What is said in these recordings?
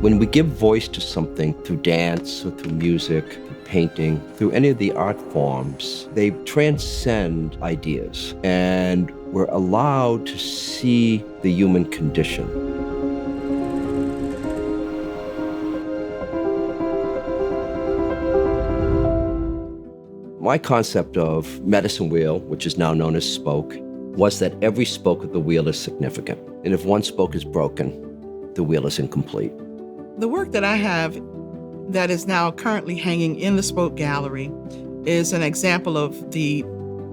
When we give voice to something through dance or through music, through painting, through any of the art forms, they transcend ideas, and we're allowed to see the human condition. My concept of medicine wheel, which is now known as spoke, was that every spoke of the wheel is significant. And if one spoke is broken, the wheel is incomplete. The work that I have that is now currently hanging in the Spoke Gallery is an example of the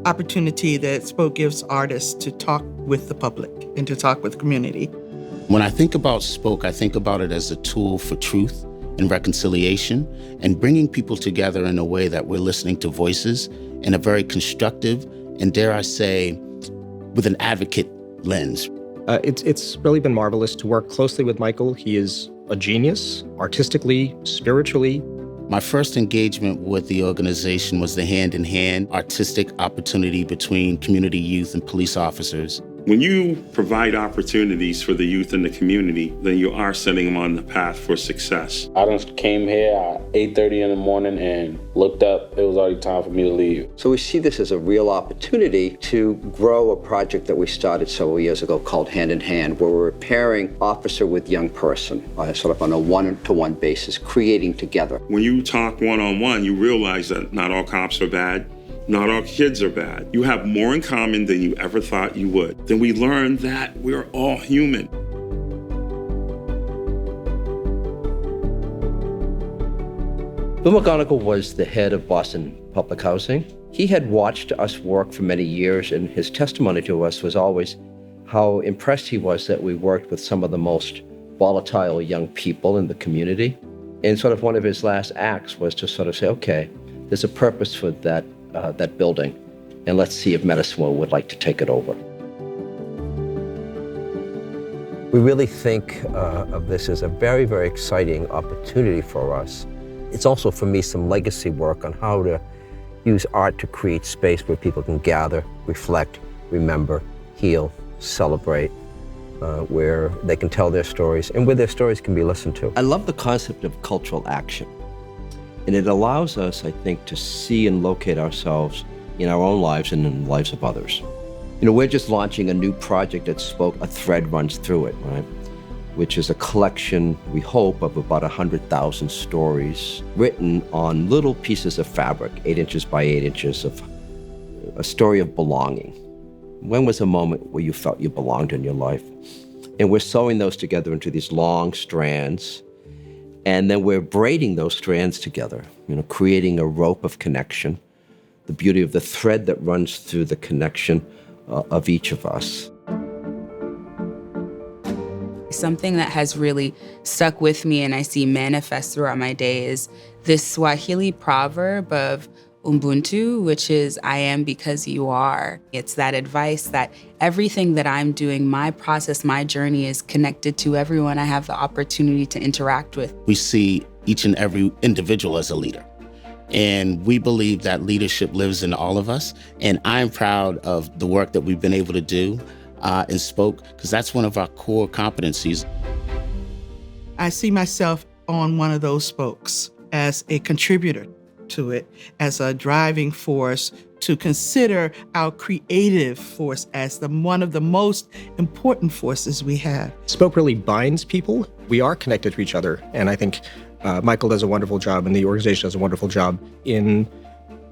opportunity that Spoke gives artists to talk with the public and to talk with the community. When I think about Spoke, I think about it as a tool for truth and reconciliation and bringing people together in a way that we're listening to voices in a very constructive and, dare I say, with an advocate lens. It's really been marvelous to work closely with Michael. He is a genius, artistically, spiritually. My first engagement with the organization was the hand-in-hand artistic opportunity between community youth and police officers. When you provide opportunities for the youth in the community, then you are setting them on the path for success. I just came here at 8:30 in the morning and looked up. It was already time for me to leave. So we see this as a real opportunity to grow a project that we started several years ago called Hand in Hand, where we're pairing officer with young person, sort of on a one-to-one basis, creating together. When you talk one-on-one, you realize that not all cops are bad. Not all kids are bad. You have more in common than you ever thought you would. Then we learn that we're all human. Bill McGonigal was the head of Boston Public Housing. He had watched us work for many years, and his testimony to us was always how impressed he was that we worked with some of the most volatile young people in the community. And sort of one of his last acts was to sort of say, okay, there's a purpose for that building, and let's see if Medicine Wheel would like to take it over. We really think of this as a very, very exciting opportunity for us. It's also, for me, some legacy work on how to use art to create space where people can gather, reflect, remember, heal, celebrate, where they can tell their stories, and where their stories can be listened to. I love the concept of cultural action. And it allows us, I think, to see and locate ourselves in our own lives and in the lives of others. You know, we're just launching a new project at Spoke. A thread runs through it, right? Which is a collection, we hope, of about 100,000 stories written on little pieces of fabric, 8 inches by 8 inches, of a story of belonging. When was a moment where you felt you belonged in your life? And we're sewing those together into these long strands. And then we're braiding those strands together, you know, creating a rope of connection, the beauty of the thread that runs through the connection of each of us. Something that has really stuck with me and I see manifest throughout my day is this Swahili proverb of Ubuntu, which is, I am because you are. It's that advice that everything that I'm doing, my process, my journey is connected to everyone I have the opportunity to interact with. We see each and every individual as a leader. And we believe that leadership lives in all of us. And I'm proud of the work that we've been able to do in Spoke, because that's one of our core competencies. I see myself on one of those spokes as a contributor to it, as a driving force to consider our creative force as one of the most important forces we have. Spoke really binds people. We are connected to each other, and I think Michael does a wonderful job, and the organization does a wonderful job in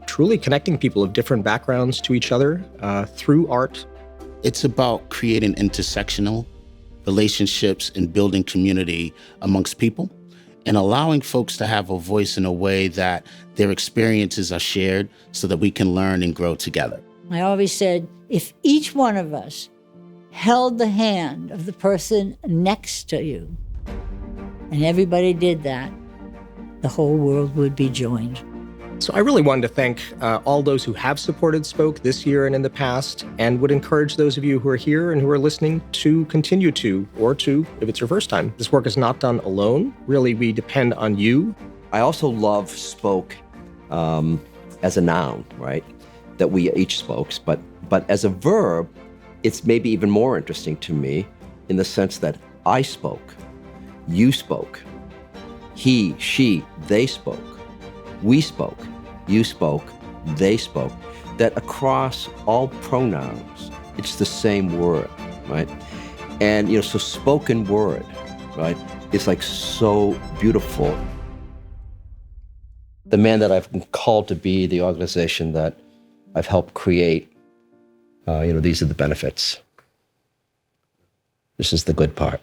truly connecting people of different backgrounds to each other through art. It's about creating intersectional relationships and building community amongst people, and allowing folks to have a voice in a way that their experiences are shared so that we can learn and grow together. I always said, if each one of us held the hand of the person next to you, and everybody did that, the whole world would be joined. So I really wanted to thank all those who have supported Spoke this year and in the past, and would encourage those of you who are here and who are listening to continue to, or to, if it's your first time. This work is not done alone. Really, we depend on you. I also love spoke as a noun, right? That we each spoke, but as a verb, it's maybe even more interesting to me in the sense that I spoke, you spoke, he, she, they spoke. We spoke, you spoke, they spoke. That across all pronouns, it's the same word, right? And, so spoken word, right? It's like so beautiful. The man that I've been called to be, the organization that I've helped create, these are the benefits. This is the good part.